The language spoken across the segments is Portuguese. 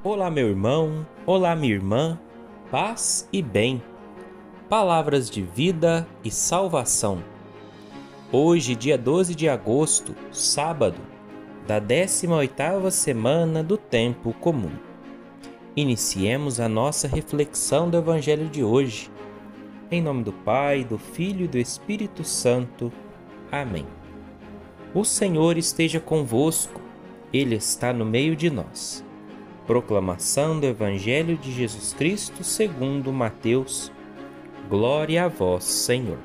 Olá, meu irmão, olá, minha irmã, paz e bem, palavras de vida e salvação. Hoje, dia 12 de agosto, sábado, da 18ª semana do Tempo Comum. Iniciemos a nossa reflexão do Evangelho de hoje. Em nome do Pai, do Filho e do Espírito Santo. Amém. O Senhor esteja convosco, Ele está no meio de nós. Proclamação do Evangelho de Jesus Cristo segundo Mateus. Glória a vós, Senhor.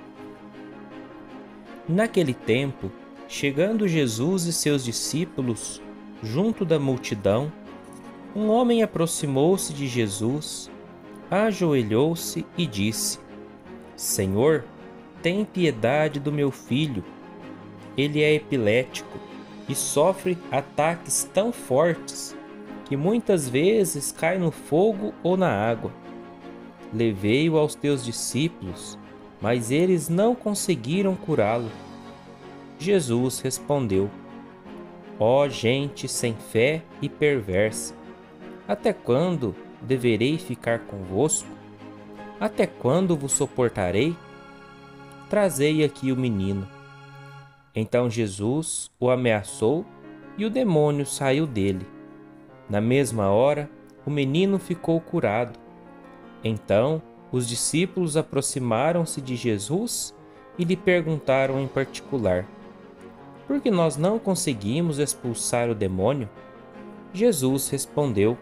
Naquele tempo, chegando Jesus e seus discípulos junto da multidão, um homem aproximou-se de Jesus, ajoelhou-se e disse: Senhor, tem piedade do meu filho. Ele é epilético e sofre ataques tão fortes que muitas vezes cai no fogo ou na água. Levei-o aos teus discípulos, mas eles não conseguiram curá-lo. Jesus respondeu: Ó gente sem fé e perversa, até quando deverei ficar convosco? Até quando vos suportarei? Trazei aqui o menino. Então Jesus o ameaçou e o demônio saiu dele. Na mesma hora, o menino ficou curado. Então, os discípulos aproximaram-se de Jesus e lhe perguntaram em particular: Por que nós não conseguimos expulsar o demônio? Jesus respondeu: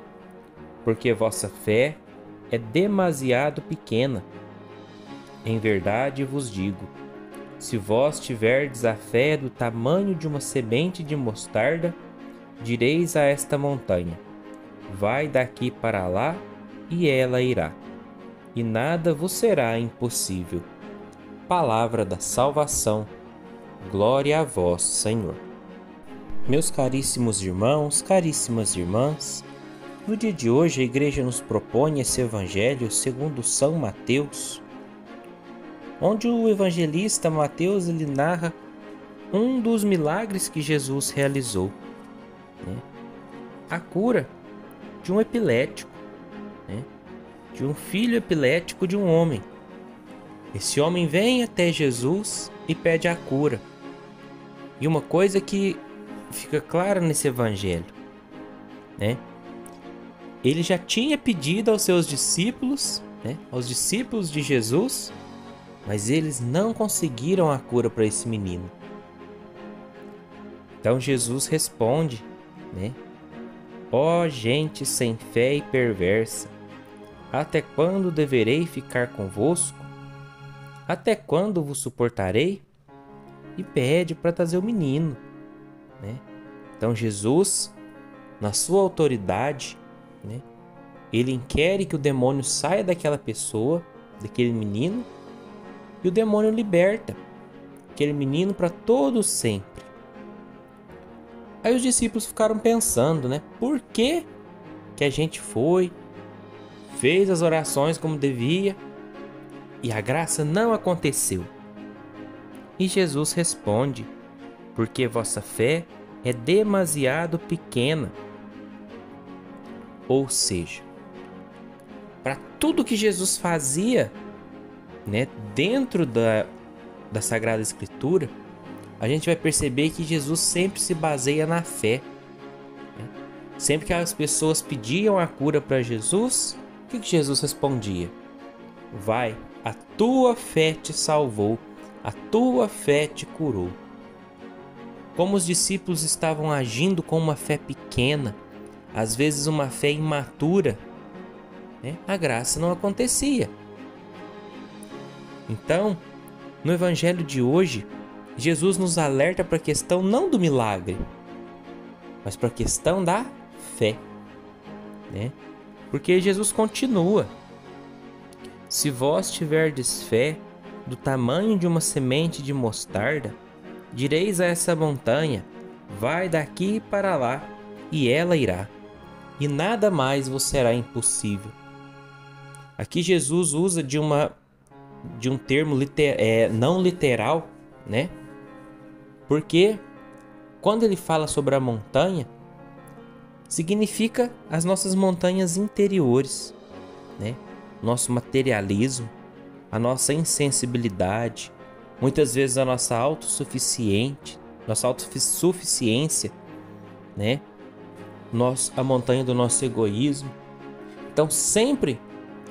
Porque vossa fé é demasiado pequena. Em verdade vos digo, se vós tiverdes a fé do tamanho de uma semente de mostarda, direis a esta montanha: vai daqui para lá, e ela irá, e nada vos será impossível. Palavra da salvação. Glória a vós, Senhor. Meus caríssimos irmãos, caríssimas irmãs, no dia de hoje a igreja nos propõe esse evangelho segundo São Mateus, onde o evangelista Mateus ele narra um dos milagres que Jesus realizou. A cura de um epilético, de um filho epilético de um homem. Esse homem vem até Jesus e pede a cura. E uma coisa que fica clara nesse evangelho, ele já tinha pedido aos seus discípulos, aos discípulos de Jesus, mas eles não conseguiram a cura para esse menino. Então Jesus responde, Ó gente sem fé e perversa, até quando deverei ficar convosco? Até quando vos suportarei? E pede para trazer o menino. Então Jesus, na sua autoridade, ele quer que o demônio saia daquela pessoa, daquele menino, e o demônio liberta aquele menino para todo sempre. Aí os discípulos ficaram pensando, por que a gente fez as orações como devia e a graça não aconteceu? E Jesus responde: porque vossa fé é demasiado pequena. Ou seja, para tudo que Jesus fazia, dentro da Sagrada Escritura, a gente vai perceber que Jesus sempre se baseia na fé. Sempre que as pessoas pediam a cura para Jesus, o que Jesus respondia? Vai, a tua fé te salvou, a tua fé te curou. Como os discípulos estavam agindo com uma fé pequena, às vezes uma fé imatura, a graça não acontecia. Então, no Evangelho de hoje, Jesus nos alerta para a questão não do milagre, mas para a questão da fé. Porque Jesus continua: se vós tiverdes fé do tamanho de uma semente de mostarda, direis a essa montanha: vai daqui para lá, e ela irá, e nada mais vos será impossível. Aqui Jesus usa de um termo não literal, né? Porque quando ele fala sobre a montanha, significa as nossas montanhas interiores, né? Nosso materialismo, a nossa insensibilidade, muitas vezes a nossa autossuficiência, né? A montanha do nosso egoísmo. Então, sempre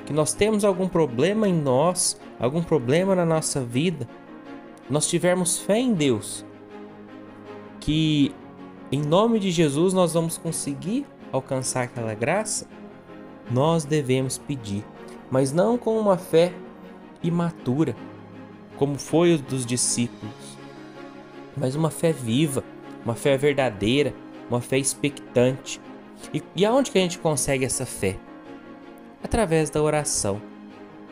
que nós temos algum problema em nós, algum problema na nossa vida, nós tivermos fé em Deus, que em nome de Jesus nós vamos conseguir alcançar aquela graça, nós devemos pedir, mas não com uma fé imatura, como foi o dos discípulos, mas uma fé viva, uma fé verdadeira, uma fé expectante. E aonde que a gente consegue essa fé? Através da oração,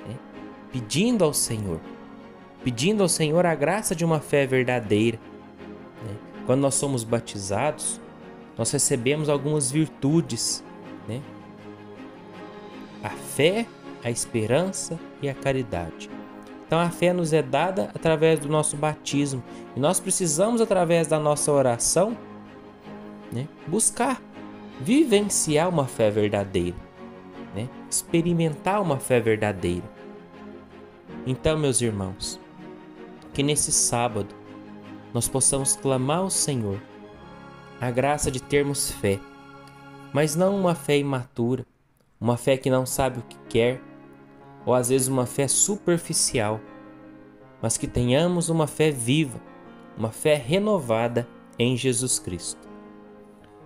né? Pedindo ao Senhor a graça de uma fé verdadeira, né? Quando nós somos batizados, nós recebemos algumas virtudes, né? A fé, a esperança e a caridade. Então a fé nos é dada através do nosso batismo e nós precisamos, através da nossa oração, né, buscar vivenciar uma fé verdadeira, né? Experimentar uma fé verdadeira. Então, meus irmãos, que nesse sábado nós possamos clamar ao Senhor a graça de termos fé, mas não uma fé imatura, uma fé que não sabe o que quer, ou às vezes uma fé superficial, mas que tenhamos uma fé viva, uma fé renovada em Jesus Cristo.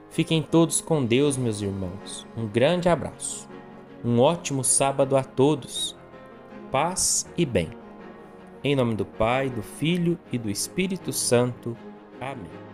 Fiquem todos com Deus, meus irmãos. Um grande abraço. Um ótimo sábado a todos. Paz e bem. Em nome do Pai, do Filho e do Espírito Santo. Amém.